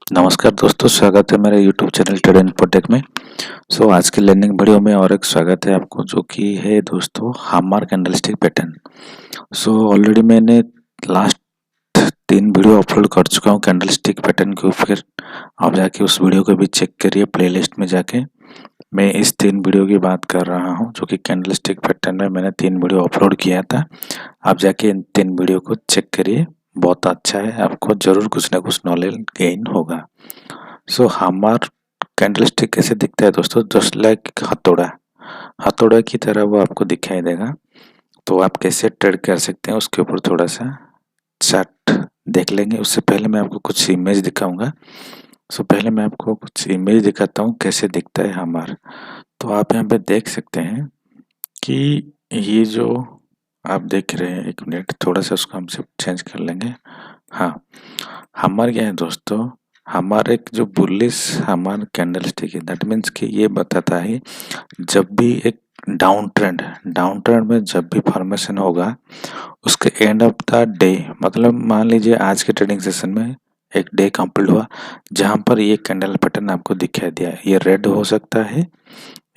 नमस्कार दोस्तों, स्वागत है मेरे यूट्यूब चैनल ट्रेड इन्फोटेक में। आज की लर्निंग वीडियो में और एक स्वागत है आपको, जो कि है दोस्तों हामर कैंडलस्टिक पैटर्न। ऑलरेडी मैंने लास्ट 3 वीडियो अपलोड कर चुका हूँ कैंडलस्टिक पैटर्न के ऊपर। आप जाके उस वीडियो को भी चेक करिए प्लेलिस्ट में जाके। मैं इस 3 वीडियो की बात कर रहा हूँ, जो कि कैंडलस्टिक पैटर्न में मैंने 3 वीडियो अपलोड किया था। आप जाके इन 3 वीडियो को चेक करिए, बहुत अच्छा है, आपको जरूर कुछ ना कुछ नॉलेज गेन होगा। हमार कैंडलस्टिक कैसे दिखता है दोस्तों? जस्ट लाइक हथौड़ा, हथौड़ा की तरह वो आपको दिखाई देगा। तो आप कैसे ट्रेड कर सकते हैं उसके ऊपर थोड़ा सा चार्ट देख लेंगे। उससे पहले मैं आपको कुछ इमेज दिखाऊंगा। पहले मैं आपको कुछ इमेज दिखाता हूँ कैसे दिखता है हमार। तो आप यहाँ पे देख सकते हैं कि ये जो आप देख रहे हैं, एक मिनट थोड़ा सा उसको हम सब चेंज कर लेंगे। हाँ, हमार क्या है दोस्तों, हमारे एक जो बुलिश हमार कैंडलस्टिक है, दैट मीन्स कि ये बताता है जब भी एक डाउन ट्रेंड में जब भी फॉर्मेशन होगा, उसके एंड ऑफ द डे, मतलब मान लीजिए आज के ट्रेडिंग सेशन में एक डे कंप्लीट हुआ जहां पर ये कैंडल पैटर्न आपको दिखाई दिया। ये रेड हो सकता है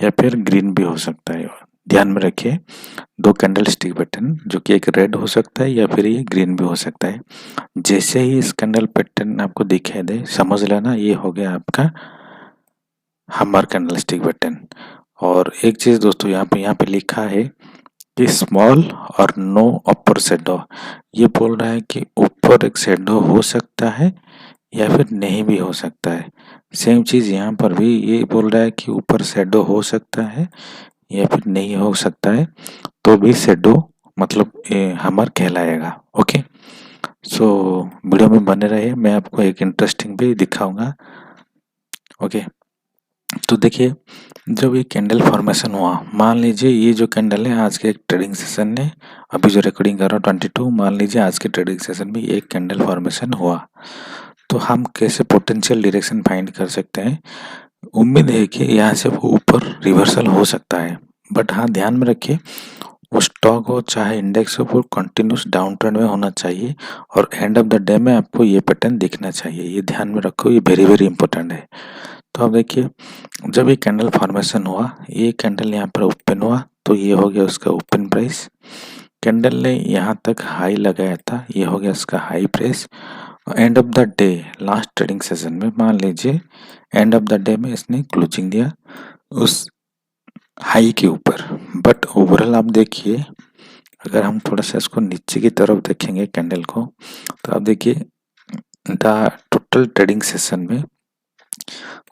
या फिर ग्रीन भी हो सकता है। ध्यान में रखिए, 2 कैंडलस्टिक पैटर्न, जो कि एक रेड हो सकता है या फिर ये ग्रीन भी हो सकता है। जैसे ही इस कैंडल पैटर्न आपको दिखाई दे, समझ लेना ये हो गया आपका हमर कैंडलस्टिक पैटर्न। और एक चीज दोस्तों, यहाँ पे लिखा है कि स्मॉल और नो अपर शैडो। ये बोल रहा है कि ऊपर एक शैडो हो सकता है या फिर नहीं भी हो सकता है। सेम चीज यहाँ पर भी ये बोल रहा है कि ऊपर शैडो हो सकता है या फिर नहीं हो सकता है, तो भी शैडो मतलब हमर कहलाएगा। ओके, वीडियो में बने रहिए, मैं आपको एक इंटरेस्टिंग भी दिखाऊंगा। ओके, तो देखिए, जब ये कैंडल फॉर्मेशन हुआ, मान लीजिए ये जो कैंडल है आज के एक ट्रेडिंग सेशन ने, अभी जो रिकॉर्डिंग कर रहा हूँ 22, मान लीजिए आज के ट्रेडिंग सेशन में एक कैंडल फॉर्मेशन हुआ, तो हम कैसे पोटेंशियल डायरेक्शन फाइंड कर सकते हैं? उम्मीद है कि यहाँ से वो ऊपर रिवर्सल हो सकता है, बट हाँ ध्यान में रखिए, वो स्टॉक हो चाहे इंडेक्स हो, वो कंटिन्यूस डाउन ट्रेंड में होना चाहिए और एंड ऑफ द डे में आपको ये पैटर्न दिखना चाहिए। ये ध्यान में रखो, ये वेरी वेरी इंपॉर्टेंट है। तो अब देखिए, जब ये कैंडल फॉर्मेशन हुआ, ये कैंडल यहाँ पर ओपन हुआ, तो ये हो गया उसका ओपन प्राइस। कैंडल ने यहाँ तक हाई लगाया था, ये हो गया उसका high price. End of the day, last trading session में मान लीजिए एंड ऑफ द डे में इसने क्लोजिंग दिया उस हाई के ऊपर। बट ओवरऑल आप देखिए, अगर हम थोड़ा सा इसको नीचे की तरफ देखेंगे कैंडल को, तो आप देखिए द टोटल ट्रेडिंग सेशन में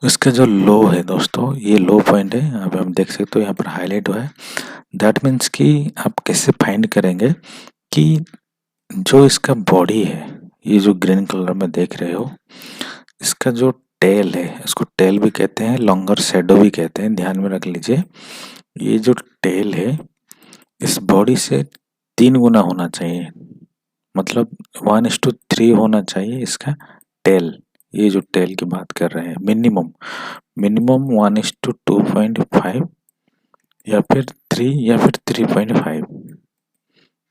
इसका जो लो है दोस्तों, ये लो पॉइंट है, यहाँ पे हम देख सकते हो, यहाँ पर हाईलाइट हुआ है। दैट मीन्स कि आप कैसे फाइंड करेंगे कि जो इसका बॉडी है, ये जो ग्रीन कलर में देख रहे हो, इसका जो टेल है, इसको टेल भी कहते हैं, लॉन्गर शैडो भी कहते हैं, ध्यान में रख लीजिए। ये जो टेल है, इस बॉडी से 3 गुना होना चाहिए, मतलब 1:3 होना चाहिए इसका टेल। ये जो टेल की बात कर रहे हैं, मिनिमम मिनिमम 1:2.5 या फिर 3 या फिर 3.5,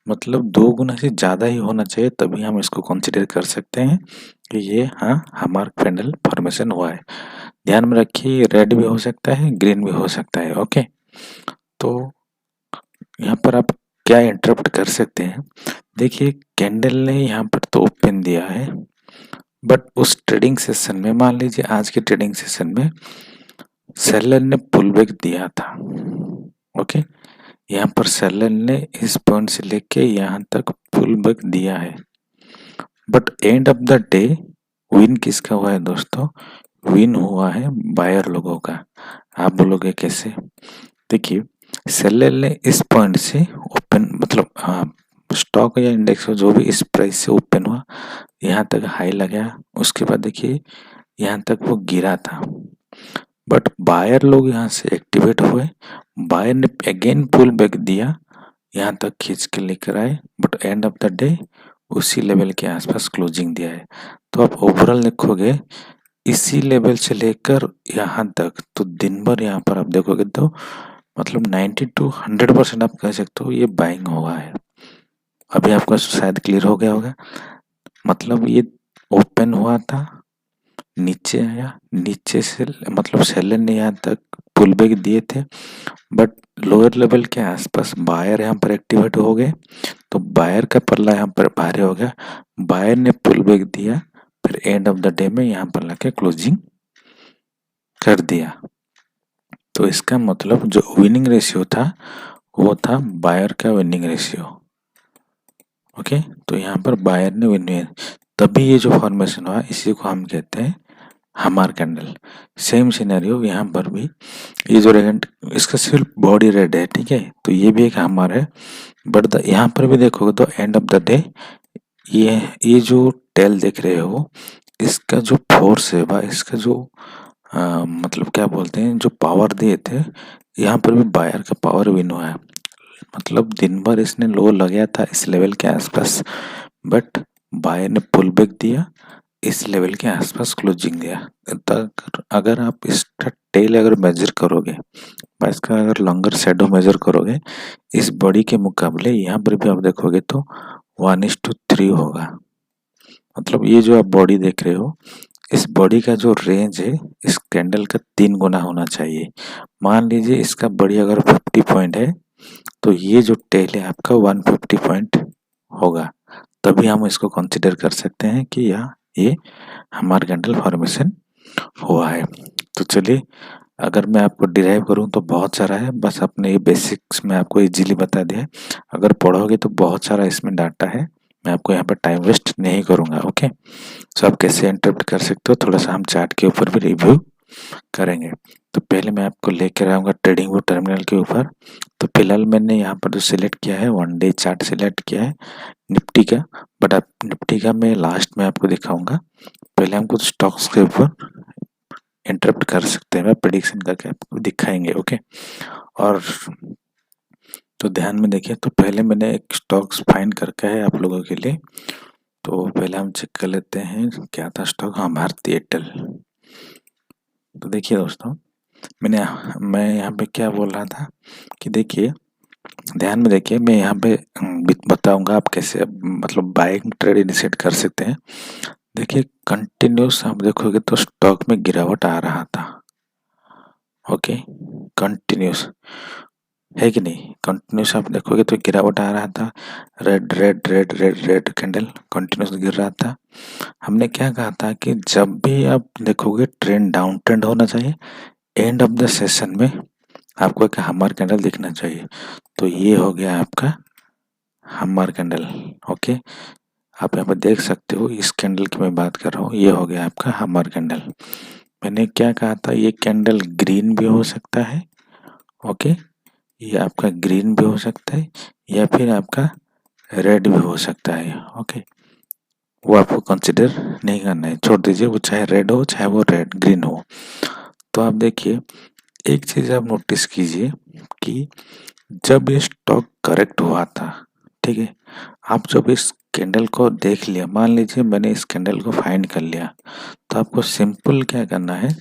मतलब 2 गुना से ज़्यादा ही होना चाहिए, तभी हम इसको कंसिडर कर सकते हैं कि ये हाँ हमारा कैंडल फॉर्मेशन हुआ है। ध्यान में रखिए, रेड भी हो सकता है, ग्रीन भी हो सकता है। ओके, तो यहाँ पर आप क्या इंटरप्ट कर सकते हैं? देखिए, कैंडल ने यहाँ पर तो ओपन दिया है, बट उस ट्रेडिंग सेशन में, मान लीजिए आज के ट्रेडिंग सेशन में सेलर ने पुल बैक दिया था। ओके, यहाँ पर सेलर ने इस पॉइंट से लेके यहाँ तक पुल बैक दिया है, but end of the day win किसका हुआ है दोस्तों? विन हुआ है बायर लोगों का। आप बोलोगे कैसे? देखिए, सेलर ने इस पॉइंट से ओपन, मतलब हाँ, स्टॉक या इंडेक्स जो भी इस प्राइस से ओपन हुआ, यहाँ तक हाई लगाया, उसके बाद देखिए यहाँ तक वो गिरा था, बट बायर लोग यहाँ से एक्टिवेट हुए, बायर ने अगेन पुल बैक दिया, यहाँ तक खींच के लेकर आए, but end of the day उसी लेवल के आसपास क्लोजिंग दिया है। तो आप ओवरऑल देखोगे, इसी लेवल से लेकर यहाँ तक, तो दिन भर यहाँ पर आप देखोगे तो मतलब 90 to 100% आप कह सकते हो ये बाइंग हुआ है। अभी आपको शायद क्लियर हो गया होगा। मतलब ये ओपन हुआ था, नीचे आया, नीचे से मतलब सेलर ने यहाँ तक पुल बैक दिए थे, बट लोअर लेवल के आसपास बायर यहाँ पर एक्टिवेट हो गए, तो बायर का पल्ला यहाँ पर भारी हो गया, बायर ने पुल बैक दिया, फिर एंड ऑफ द डे में यहाँ पर लाके क्लोजिंग कर दिया। तो इसका मतलब जो विनिंग रेशियो था वो था बायर का विनिंग रेशियो। ओके, तो यहाँ पर बायर ने विन, तभी ये जो फॉर्मेशन हुआ इसी को हम कहते हैं हमार कैंडल। सेम सिनेरियो यहाँ पर भी, ये जो रेगेंट इसका सिर्फ बॉडी रेड है, ठीक है, तो ये भी एक हमार है, बट यहाँ पर भी देखोगे तो एंड ऑफ द डे ये जो टेल देख रहे हो, इसका जो फोर्स है बा इसका जो मतलब क्या बोलते हैं, जो पावर दिए थे, यहाँ पर भी बायर का पावर विन हुआ है। मतलब दिन भर इसने लो लगाया था इस लेवल के आसपास, बट बायर ने पुल बैक दिया, इस लेवल के आसपास क्लोजिंग दिया। अगर आप इसका टेल अगर मेजर करोगे, इसका अगर लॉन्गर शैडो मेजर करोगे, इस बॉडी के मुकाबले यहाँ पर भी आप देखोगे तो 1:3 होगा। मतलब ये जो आप बॉडी देख रहे हो, इस बॉडी का जो रेंज है इस कैंडल का 3 गुना होना चाहिए। मान लीजिए इसका बॉडी अगर 50 पॉइंट है, तो ये जो टेल है आपका 150 पॉइंट होगा, तभी हम इसको कंसिडर कर सकते हैं कि ये हमारा कैंडल फॉर्मेशन हुआ है। तो चलिए, अगर मैं आपको डिराइव करूं तो बहुत सारा है, बस अपने ये बेसिक्स में आपको इजीली बता दिया है। अगर पढ़ोगे तो बहुत सारा इसमें डाटा है, मैं आपको यहाँ पर टाइम वेस्ट नहीं करूंगा। ओके, सो आप कैसे इंटरप्रेट कर सकते हो, थोड़ा सा हम चार्ट के ऊपर भी रिव्यू करेंगे। तो पहले मैं आपको लेकर आऊँगा ट्रेडिंग व्यू टर्मिनल के ऊपर। तो फिलहाल मैंने यहाँ पर जो सिलेक्ट किया है 1 डे चार्ट सिलेक्ट किया है निफ्टी का, बट आप निफ्टी का मैं लास्ट में आपको दिखाऊंगा। पहले हम कुछ स्टॉक्स के ऊपर इंटरप्ट कर सकते हैं, प्रेडिक्शन करके आपको दिखाएंगे। ओके, और तो ध्यान में देखिए, तो पहले मैंने एक स्टॉक्स फाइंड करके है आप लोगों के लिए। तो पहले हम चेक कर लेते हैं क्या था स्टॉक। हाँ, भारती एयरटेल। तो देखिए दोस्तों, मैं यहाँ पे क्या बोल रहा था कि देखिए, ध्यान में देखिए, मैं यहाँ पे बताऊंगा आप कैसे मतलब बाइंग ट्रेड इनिशिएट कर सकते हैं। देखिए, कंटिन्यूस आप देखोगे तो स्टॉक में गिरावट आ रहा था। ओके, कंटिन्यूस है कि नहीं, कंटिन्यूस आप देखोगे तो गिरावट आ रहा था, red red red red red candle continuous गिर रहा था। हमने क्या कहा था कि जब भी आप देखोगे ट्रेंड डाउन ट्रेंड होना चाहिए, एंड ऑफ द सेशन में आपको एक हमार कैंडल दिखना चाहिए। तो ये हो गया आपका हमार कैंडल। ओके, आप यहाँ पर देख सकते हो, इस कैंडल की मैं बात कर रहा हूँ, ये हो गया आपका हमार कैंडल। मैंने क्या कहा था, ये कैंडल ग्रीन भी हो सकता है। ओके, ये आपका ग्रीन भी हो सकता है या फिर आपका रेड भी हो सकता है। ओके, वो आपको कंसिडर नहीं करना है, छोड़ दीजिए, वो चाहे रेड हो चाहे वो रेड ग्रीन हो। तो आप देखिए, एक चीज आप नोटिस कीजिए कि जब ये स्टॉक करेक्ट हुआ था, ठीक है, आप जब इस कैंडल को देख लिया, मान लीजिए मैंने इस कैंडल को फाइंड कर लिया, तो आपको सिंपल क्या करना है,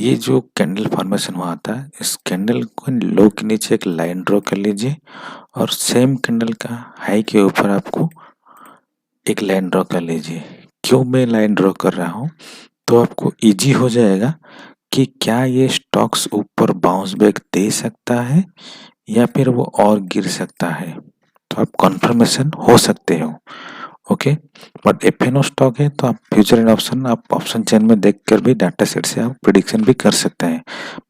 ये जो कैंडल फॉर्मेशन हुआ था, इस कैंडल को लो के नीचे एक लाइन ड्रॉ कर लीजिए, और सेम कैंडल का हाई के ऊपर आपको एक लाइन ड्रॉ कर लीजिए। क्यों मैं लाइन ड्रॉ कर रहा हूँ, तो आपको इजी हो जाएगा कि क्या ये स्टॉक्स ऊपर बाउंस बैक दे सकता है या फिर वो और गिर सकता है, तो आप कंफर्मेशन हो सकते हो। ओके, बट एफएनओ स्टॉक है तो आप फ्यूचर एंड ऑप्शन, आप ऑप्शन चेन में देखकर भी डाटा सेट से आप प्रिडिक्शन भी कर सकते हैं।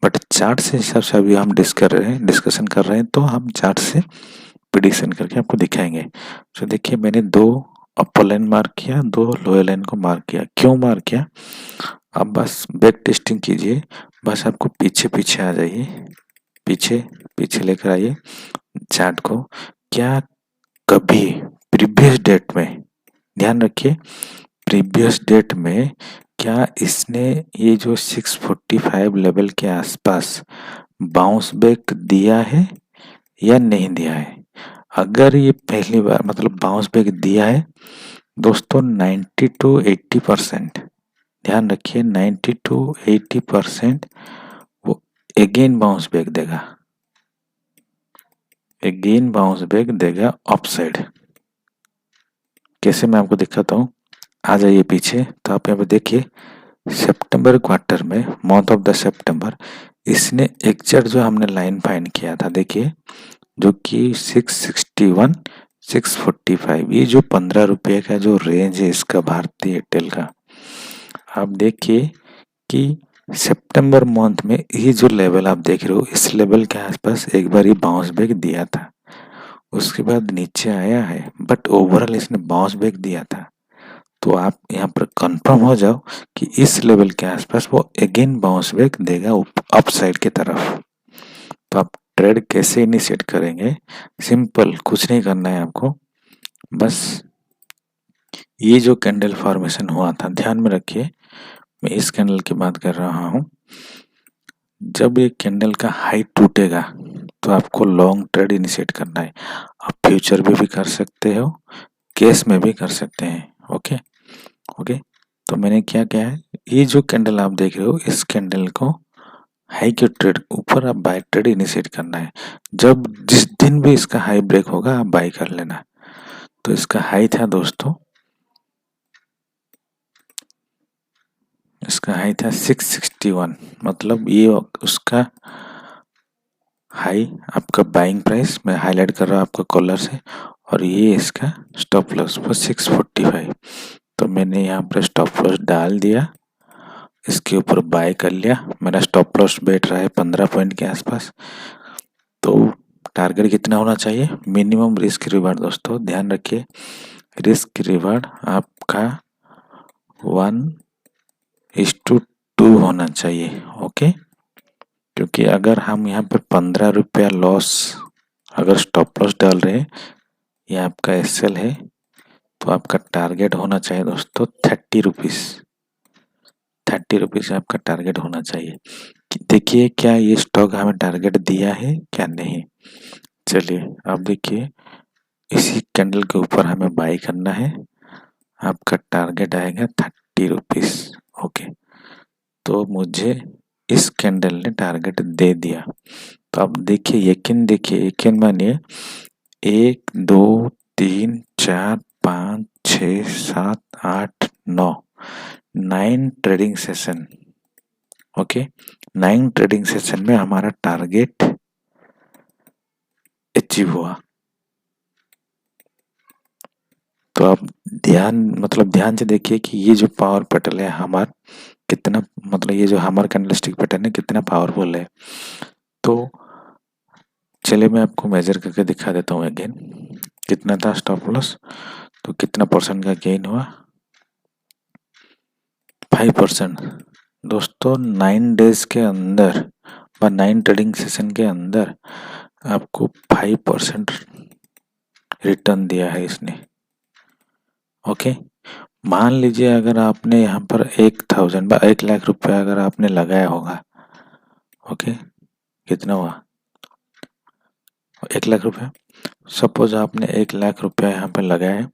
बट चार्ट से हिसाब से अभी हम डिस्कशन कर रहे हैं, तो हम चार्ट से प्रिडिक्शन करके आपको दिखाएंगे। तो देखिए, मैंने 2 अपर लाइन मार्क किया, 2 लोअर लाइन को मार्क किया। क्यों मार्क किया, अब बस बैक टेस्टिंग कीजिए, बस आपको पीछे पीछे आ जाइए, पीछे पीछे लेकर आइए चार्ट को। क्या कभी प्रीवियस डेट में, ध्यान रखिए, प्रीवियस डेट में क्या इसने ये जो 645 लेवल के आसपास बाउंस बैक दिया है या नहीं दिया है। अगर ये पहली बार मतलब बाउंस बैक दिया है दोस्तों, 90 to 80%, ध्यान रखिए, 90 to 80% वो अगेन बाउंस बैक देगा, अगेन बाउंस बैक देगा अपसाइड। कैसे, मैं आपको दिखाता हूँ, आ जाइए पीछे। तो आप यहाँ पे देखिए, सितंबर क्वार्टर में मंथ ऑफ द सितंबर इसने एग्जैक्ट जो हमने लाइन फाइंड किया था, देखिए, जो कि 661 645, ये जो 15 रुपये का जो रेंज है इसका भारतीय एयरटेल का, आप देखिए कि सितंबर मंथ में ये जो लेवल आप देख रहे हो, इस लेवल के आसपास एक बार ये बाउंस बैक दिया था, उसके बाद नीचे आया है, बट ओवरऑल इसने बाउंस बैक दिया था। तो आप यहाँ पर कंफर्म हो जाओ कि इस लेवल के आसपास वो अगेन बाउंस बैक देगा अप साइड की तरफ। तो आप ट्रेड कैसे इनिशिएट करेंगे? सिंपल, कुछ नहीं करना है आपको, बस ये जो कैंडल फॉर्मेशन हुआ था, ध्यान में रखिए, मैं इस कैंडल की बात कर रहा हूँ। जब ये कैंडल का हाई टूटेगा तो आपको लॉन्ग ट्रेड इनिशिएट करना है। आप फ्यूचर में भी कर सकते हो, कैश में भी कर सकते हैं। ओके ओके, तो मैंने क्या किया है, ये जो कैंडल आप देख रहे हो, इस कैंडल को हाई के ट्रेड ऊपर आप बाय ट्रेड इनिशिएट करना है। जब जिस दिन भी इसका हाई ब्रेक होगा आप बाय कर लेना। तो इसका हाई था दोस्तों, इसका हाई था 661, मतलब ये उसका हाई, आपका बाइंग प्राइस मैं हाईलाइट कर रहा हूँ आपका कॉलर से, और ये इसका स्टॉप लॉस पर 645। तो मैंने यहाँ पर स्टॉप लॉस डाल दिया, इसके ऊपर बाय कर लिया। मेरा स्टॉप लॉस बैठ रहा है 15 पॉइंट के आसपास। तो टारगेट कितना होना चाहिए? मिनिमम रिस्क रिवार्ड दोस्तों, ध्यान रखिए, रिस्क रिवार्ड आपका 1:2 होना चाहिए। ओके, क्योंकि अगर हम यहाँ पर 15 रुपया लॉस अगर स्टॉप लॉस डाल रहे हैं, ये आपका एसएल है, तो आपका टारगेट होना चाहिए दोस्तों 30 रुपीज़। 30 रुपीज़ आपका टारगेट होना चाहिए। देखिए क्या ये स्टॉक हमें टारगेट दिया है क्या नहीं। चलिए अब देखिए, इसी कैंडल के ऊपर हमें बाई करना है, आपका टारगेट आएगा 30 रुपीज़। ओके, तो मुझे इस कैंडल ने टारगेट दे दिया। तो अब देखिए, यकीन मानिए, 1 2 3 4 5 6 7 8 9 9 trading session. Okay, 9 trading session में हमारा टारगेट अचीव हुआ। तो आप ध्यान से देखिए कि ये जो पावर पैटर्न है हमारा कितना, मतलब ये जो हमारा कैंडलस्टिक पैटर्न है कितना पावरफुल है। तो चलिए मैं आपको मेजर करके दिखा देता हूँ अगेन, कितना था स्टॉप लॉस, तो कितना परसेंट का गेन हुआ, 5%। दोस्तों 9 डेज के अंदर व 9 ट्रेडिंग सेशन के अंदर आपको 5% रिटर्न दिया है इसने। ओके, मान लीजिए अगर आपने यहाँ पर 1 लाख रुपया अगर आपने लगाया होगा, ओके, कितना हुआ 1 लाख रुपया, सपोज आपने 1 लाख रुपया यहाँ पर लगाया है,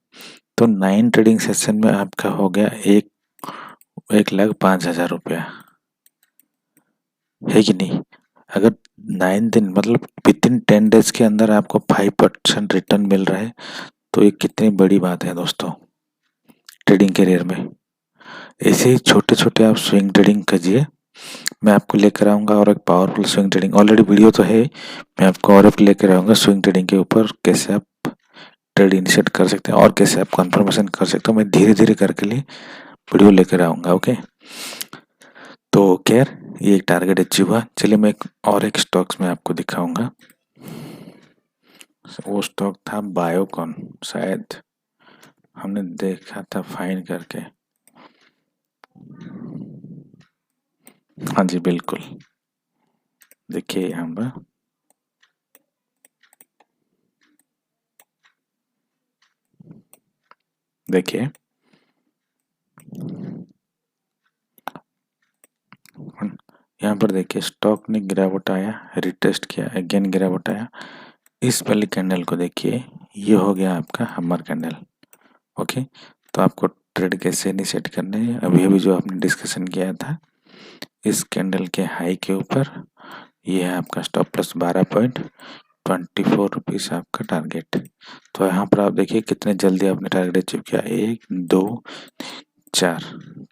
तो 9 ट्रेडिंग सेशन में आपका हो गया 1,05,000 रुपया, है कि नहीं। अगर 9 दिन मतलब विदिन 10 डेज के अंदर आपको 5% रिटर्न मिल रहा है, तो ये कितनी बड़ी बात है दोस्तों ट्रेडिंग करियर में। ऐसे ही छोटे छोटे आप स्विंग ट्रेडिंग कीजिए, मैं आपको लेकर आऊँगा और एक powerful swing trading, already video तो है, मैं आपको और एक लेकर आऊँगा स्विंग ट्रेडिंग के ऊपर, कैसे आप ट्रेड इनिशिएट कर सकते हैं और कैसे आप कंफर्मेशन कर सकते हो। मैं धीरे धीरे करके लिए वीडियो लेकर आऊँगा। ओके, तो खैर ये एक टारगेट अचीव हुआ। चलिए मैं एक स्टॉक्स में आपको दिखाऊंगा। वो स्टॉक था बायोकॉन, शायद हमने देखा था फाइन करके। हाँ जी बिल्कुल, देखिए यहाँ पर देखिए, यहाँ पर देखिए स्टॉक ने गिरावट आया, रिटेस्ट किया, अगेन गिरावट आया। इस वाले कैंडल को देखिए, ये हो गया आपका हैमर कैंडल। ओके, तो आपको ट्रेड कैसे इनिशिएट करने हैं, अभी अभी जो आपने डिस्कशन किया था, इस कैंडल के हाई के ऊपर ये है आपका स्टॉप प्लस 12.24 रुपीज़ आपका टारगेट। तो यहाँ पर आप देखिए कितने जल्दी आपने टारगेट अचीव किया, 1 2 4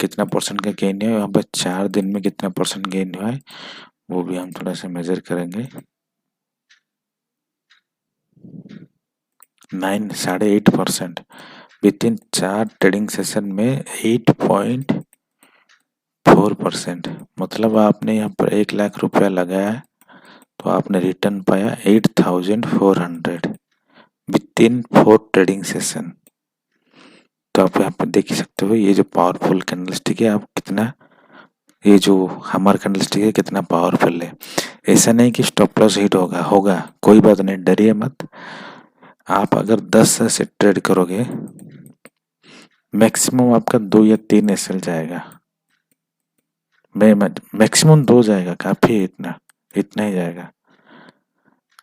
कितना परसेंट का गेन है यहाँ पर 4 दिन में कितना परसेंट गेन हुआ है वो भी हम थोड़ा सा मेजर करेंगे। 9.8% विद इन 4 ट्रेडिंग सेशन में 8.4%। मतलब आपने यहाँ पर 1 लाख रुपया लगाया तो आपने रिटर्न पाया 8,400 विद इन 4 ट्रेडिंग सेशन। तो आप यहाँ पर देख सकते हो ये जो पावरफुल कैंडलस्टिक है, आप कितना ये जो हमारा कैंडलस्टिक है कितना पावरफुल है। ऐसा नहीं कि स्टॉप लॉस हिट होगा कोई बात नहीं, डरिए मत। आप अगर 10 से ट्रेड करोगे मैक्सिमम आपका 2 या 3 एसएल जाएगा, मैक्सिमम 2 जाएगा, काफी इतना ही जाएगा।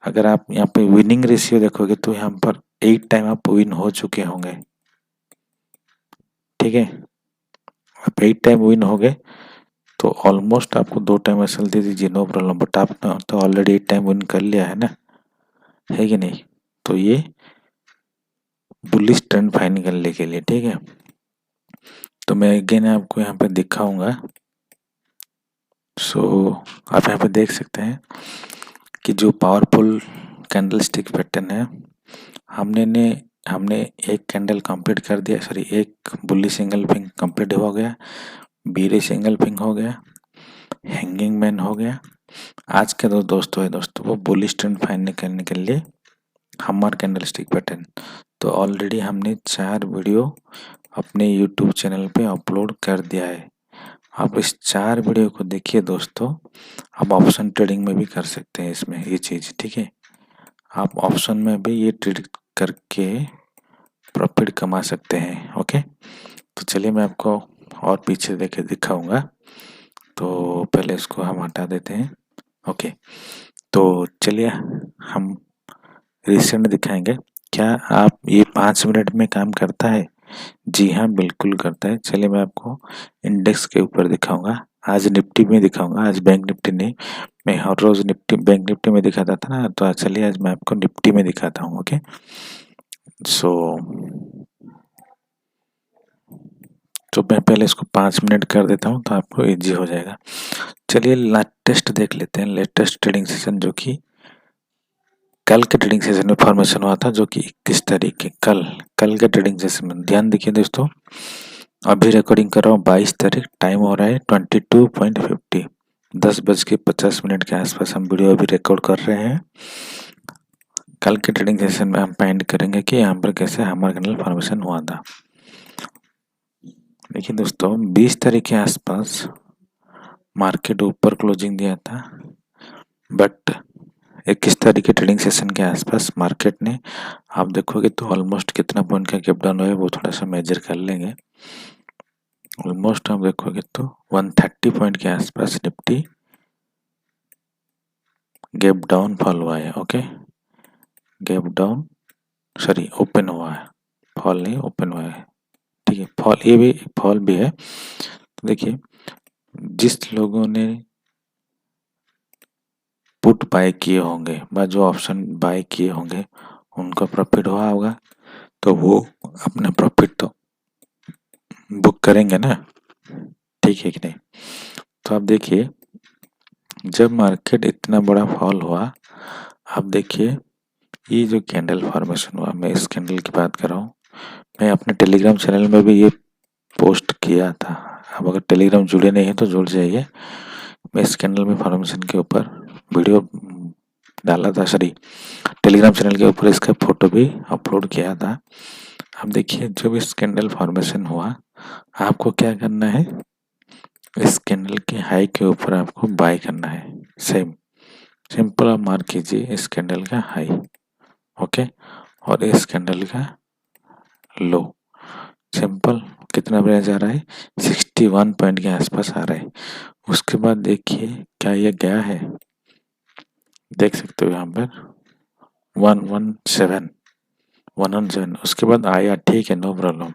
अगर आप यहाँ पे विनिंग रेशियो देखोगे तो यहाँ पर 8 टाइम आप विन हो चुके होंगे, ठीक है। आप 8 टाइम विन हो गए तो ऑलमोस्ट आपको 2 टाइम एसएल दे दीजिए, नो प्रॉब्लम। बट आपने तो ऑलरेडी 8 टाइम विन कर लिया है ना, है कि नहीं। तो ये बुलिश ट्रेंड फाइंड करने के लिए, ठीक है। तो मैं अगेन आपको यहाँ पे दिखाऊंगा। सो आप यहाँ पे देख सकते हैं कि जो पावरफुल कैंडलस्टिक पैटर्न है, हमने एक कैंडल कंप्लीट कर दिया, सॉरी एक बुली सिंगल पिंक कंप्लीट हो गया, बीरे सिंगल पिंक हो गया, हैंगिंग मैन हो गया। आज के दोस्तों वो बुलिश ट्रेंड फाइंड करने के लिए हमार कैंडलस्टिक पैटर्न। तो ऑलरेडी हमने 4 वीडियो अपने यूट्यूब चैनल पे अपलोड कर दिया है। आप इस 4 वीडियो को देखिए दोस्तों। आप ऑप्शन ट्रेडिंग में भी कर सकते हैं इसमें ये चीज़, ठीक है। आप ऑप्शन में भी ये ट्रेड करके प्रॉफिट कमा सकते हैं, ओके। तो चलिए मैं आपको और पीछे देके दिखाऊंगा। तो पहले इसको हम हटा देते हैं, ओके। तो चलिए हम रिसेंट दिखाएंगे। क्या आप ये 5 मिनट में काम करता है? जी हाँ, बिल्कुल करता है। चलिए मैं आपको इंडेक्स के ऊपर दिखाऊंगा। आज निफ्टी में दिखाऊंगा, आज बैंक निफ्टी नहीं। मैं हर रोज निफ्टी बैंक निफ्टी में दिखाता था ना, तो चलिए आज मैं आपको निफ्टी में दिखाता हूँ, ओके। सो तो मैं पहले इसको 5 मिनट कर देता हूँ तो आपको इजी हो जाएगा। चलिए लेटेस्ट देख लेते हैं, लेटेस्ट ट्रेडिंग सेशन जो कि कल के ट्रेडिंग सेशन में फॉर्मेशन हुआ था, जो कि 21 तारीख के कल के ट्रेडिंग सेशन में। ध्यान देखिए दोस्तों, अभी रिकॉर्डिंग कर रहा हूँ 22 तारीख, टाइम हो रहा है 22:50, 10:50 के आसपास हम वीडियो अभी रिकॉर्ड कर रहे हैं। कल के ट्रेडिंग सेशन में हम फाइंड करेंगे कि यहाँ पर कैसे हमारा कैंडल फॉर्मेशन हुआ था। देखिए दोस्तों, 20 तारीख के आसपास मार्केट ऊपर क्लोजिंग दिया था, बट 21 तारीख के ट्रेडिंग सेशन के आसपास मार्केट ने, आप देखोगे तो ऑलमोस्ट कितना पॉइंट का गैप डाउन हुआ है वो थोड़ा सा मेजर कर लेंगे। ऑलमोस्ट हम देखोगे तो 130 पॉइंट के आसपास निफ्टी गैप डाउन फॉल हुआ है, okay. Gap down sorry open हुआ है, फॉल नहीं ओपन हुआ है, ठीक है। फॉल ये भी फॉल भी है। तो देखिए, जिस लोगों ने पुट बाय किए होंगे व जो ऑप्शन बाय किए होंगे उनका प्रॉफिट हुआ होगा, तो वो अपना प्रॉफिट तो बुक करेंगे ना, ठीक है कि नहीं। तो आप देखिए, जब मार्केट इतना बड़ा फॉल हुआ, आप देखिए ये जो कैंडल फॉर्मेशन हुआ, मैं इस कैंडल की बात कर रहा हूँ। मैं अपने टेलीग्राम चैनल में भी ये पोस्ट किया था। आप अगर टेलीग्राम जुड़े नहीं है तो जुड़ जाइए। मैं इस कैंडल में फॉर्मेशन के ऊपर वीडियो डाला था, सॉरी टेलीग्राम चैनल के ऊपर इसका फोटो भी अपलोड किया था। अब देखिए, जब इस कैंडल फॉर्मेशन हुआ, आपको क्या करना है, इस कैंडल के हाई के ऊपर आपको बाय करना है। सिंपल आप मार्क कीजिए इस कैंडल का हाई, ओके, और इस कैंडल का लो। सिंपल कितना बढ़िया जा रहा है, 61 पॉइंट के आसपास आ रहा है। उसके बाद देखिए क्या ये गया है, देख सकते हो यहाँ पर 117। उसके बाद आया, ठीक है, नो प्रॉब्लम,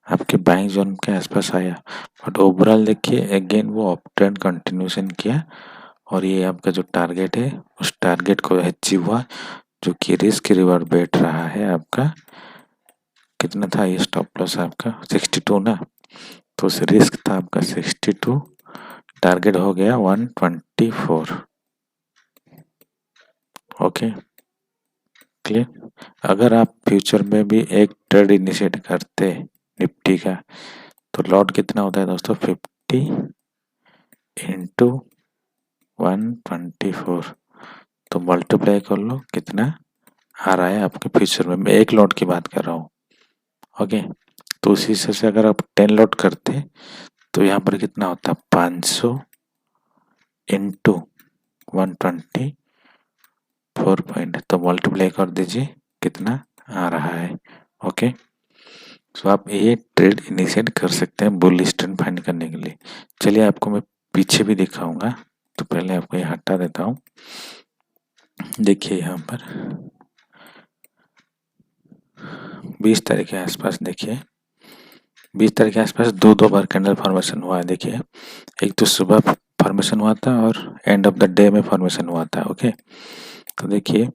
आपके बाइंग जोन के आसपास आया। बट ओवरऑल देखिए अगेन वो अप ट्रेंड कंटिन्यूशन किया, और ये आपका जो टारगेट है उस टारगेट को अचीव हुआ, जो कि रिस्क रिवार्ड बैठ रहा है आपका। कितना था ये स्टॉप लॉस आपका 62 ना, तो रिस्क था आपका 62, टारगेट हो गया 124। Okay clear. अगर आप फ्यूचर में भी एक ट्रेड इनिशिएट करते निफ्टी का, तो लॉट कितना होता है दोस्तों, 50 इंटू 124, तो मल्टीप्लाई कर लो कितना आ रहा है आपके फ्यूचर में। मैं एक लॉट की बात कर रहा हूँ। ओके, तो उसी हिसाब से अगर आप 10 लॉट करते तो यहाँ पर कितना होता, 500 इंटू 124 पॉइंट, तो मल्टीप्लाई कर दीजिए कितना आ रहा है। ओके, तो आप ये ट्रेड इनिशिएट कर सकते हैं बुल स्टैंड फाइंड करने के लिए। चलिए आपको मैं पीछे भी दिखाऊंगा, तो पहले आपको ये हटा देता हूँ। देखिए यहाँ पर 20 तारीख के आसपास, देखिए 20 तारीख के आसपास दो बार कैंडल फॉर्मेशन हुआ है। देखिए एक तो सुबह फॉर्मेशन हुआ था और एंड ऑफ द डे में फॉर्मेशन हुआ था। ओके, तो देखिए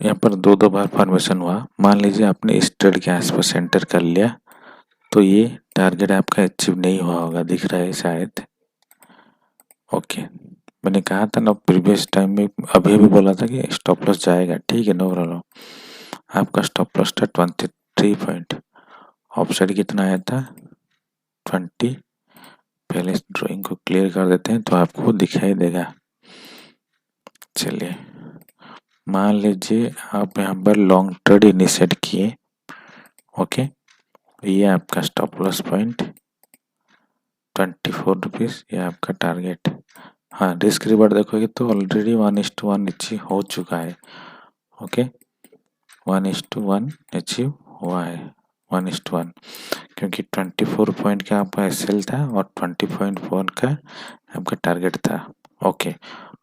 यहाँ पर दो बार फॉर्मेशन हुआ। मान लीजिए आपने इस ट्रेड के आसपास एंटर कर लिया, तो ये टारगेट आपका अचीव नहीं हुआ होगा, दिख रहा है शायद। ओके, मैंने कहा था ना प्रीवियस टाइम में, अभी बोला था कि स्टॉप लॉस जाएगा। ठीक है, नो प्रॉब्लम। आपका स्टॉप लॉस था 23 पॉइंट, ऑफ साइड कितना आया था 20। पहले इस ड्राइंग को क्लियर कर देते हैं तो आपको दिखाई देगा। चलिए मान लीजिए आप यहाँ पर लॉन्ग ट्रेड इनिशिएट किए। ओके, ये आपका स्टॉप लॉस पॉइंट 24 रुपीज़, ये आपका टारगेट। हाँ, रिस्क रिवार्ड देखोगे तो ऑलरेडी 1:1 अचीव हो चुका है। ओके, 1:1 अचीव हुआ है, 1:1, क्योंकि 24 पॉइंट का आपका एसएल था और 20.4 का आपका टारगेट था। ओके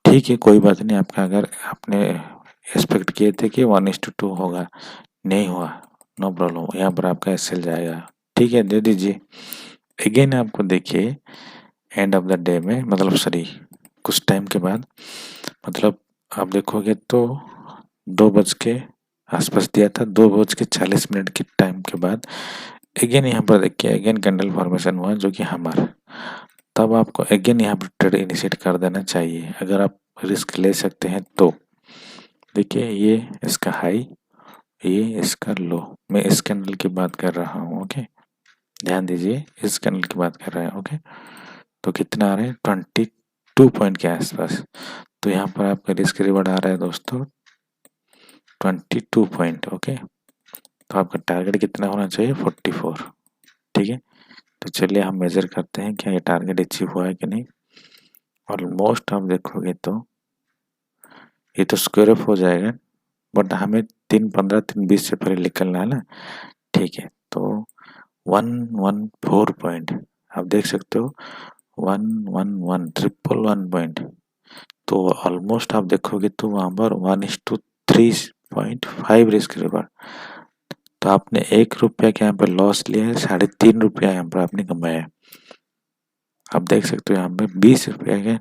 ठीक है, कोई बात नहीं। आपका अगर आपने एक्सपेक्ट किए थे कि 1:2 होगा, नहीं हुआ, नो प्रॉब्लम। यहाँ पर आपका एसएल जाएगा, ठीक है, दे दीजिए। अगेन आपको देखिए एंड ऑफ द डे में, मतलब सॉरी कुछ टाइम के बाद, मतलब आप देखोगे तो 2 बज के आसपास दिया था, 2:40 के टाइम के बाद अगेन यहाँ पर देखिए अगेन कैंडल फॉर्मेशन हुआ, जो कि हमारा, तब आपको अगेन यहाँ पर ट्रेड इनिशिएट कर देना चाहिए अगर आप रिस्क ले सकते हैं तो। देखिए ये इसका हाई, ये इसका लो, मैं इस कैंडल की बात कर रहा हूँ। ओके, ध्यान दीजिए, इस कैंडल की बात कर रहे हैं। ओके, तो कितना आ रहा है 22 पॉइंट के आसपास, तो यहाँ पर आपका रिस्क रिवार्ड आ रहा है दोस्तों 22 पॉइंट। ओके, तो आपका टारगेट कितना होना चाहिए 44। ठीक है, तो चलिए हम मेजर करते हैं क्या ये टारगेट अचीव हुआ है कि नहीं। ऑलमोस्ट आप देखोगे तो ये तो स्क्वायर ऑफ हो जाएगा, बट हमें 3:15 3:20 से पहले निकलना है ना। ठीक है, तो 114 पॉइंट आप देख सकते हो, 111 पॉइंट, तो ऑलमोस्ट आप देखोगे तो वहाँ पर 1:3.5 रिस्क रिवार्ड। तो आपने 1 रुपया के यहाँ पर लॉस लिया है, 3.5 रुपया यहाँ पर आपने कमाया है। आप देख सकते हो यहाँ पे 20 रुपया के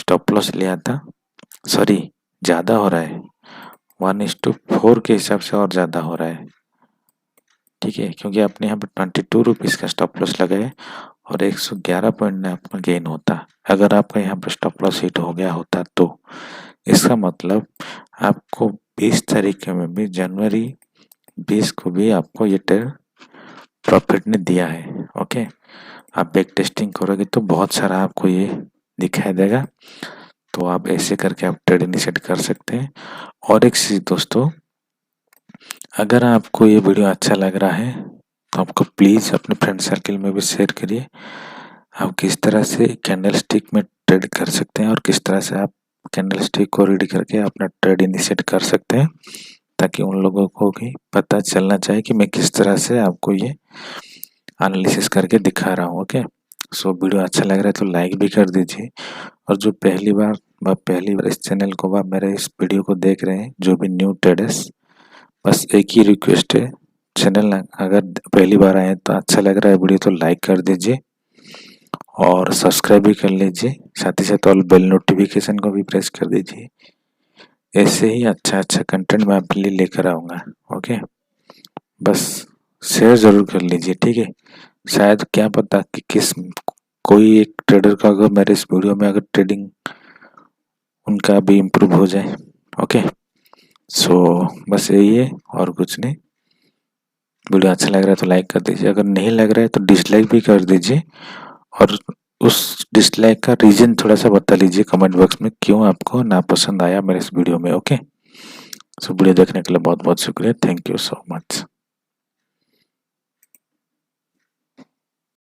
स्टॉप लॉस लिया था, सॉरी ज़्यादा हो रहा है, 1:4 के हिसाब से और ज़्यादा हो रहा है। ठीक है, क्योंकि आपने यहाँ पर 22 रुपीज़ का स्टॉप लॉस लगाए और 111 पॉइंट में आपका गेन होता। अगर आपका यहाँ पर स्टॉप लॉस हिट हो गया होता तो इसका मतलब आपको 20 तारीख में भी, जनवरी 20 को भी आपको ये ट्रेड प्रॉफिट ने दिया है। ओके, आप बैक टेस्टिंग करोगे तो बहुत सारा आपको ये दिखाई देगा, तो आप ऐसे करके आप ट्रेड इनिशिएट कर सकते हैं। और एक चीज़ दोस्तों, अगर आपको ये वीडियो अच्छा लग रहा है तो आपको प्लीज़ अपने फ्रेंड सर्कल में भी शेयर करिए। आप किस तरह से कैंडल स्टिक में ट्रेड कर सकते हैं और किस तरह से आप कैंडल स्टिक को रीड करके अपना ट्रेड इनिशिएट कर सकते हैं, ताकि उन लोगों को भी पता चलना चाहिए कि मैं किस तरह से आपको ये एनालिसिस करके दिखा रहा हूँ। ओके, सो वीडियो अच्छा लग रहा है तो लाइक भी कर दीजिए। और जो पहली बार इस चैनल को मेरे इस वीडियो को देख रहे हैं, जो भी न्यू ट्रेडर्स, बस एक ही रिक्वेस्ट है, चैनल अगर पहली बार आए तो अच्छा लग रहा है वीडियो तो लाइक कर दीजिए और सब्सक्राइब भी कर लीजिए, साथ ही साथ ऑल बेल नोटिफिकेशन को भी प्रेस कर दीजिए। ऐसे ही अच्छा कंटेंट मैं आपके लिए लेकर आऊँगा। ओके, बस शेयर ज़रूर कर लीजिए। ठीक है, शायद क्या पता कि किस कोई एक ट्रेडर का अगर मेरे इस वीडियो में अगर ट्रेडिंग उनका भी इम्प्रूव हो जाए। ओके, सो बस यही है और कुछ नहीं। वीडियो अच्छा लग रहा है तो लाइक कर दीजिए, अगर नहीं लग रहा है तो डिसलाइक भी कर दीजिए, और उस डिसलाइक का रीजन थोड़ा सा बता लीजिए कमेंट बॉक्स में, क्यों आपको नापसंद आया मेरे इस वीडियो में। ओके, सो वीडियो देखने के लिए बहुत बहुत शुक्रिया। Thank you so much.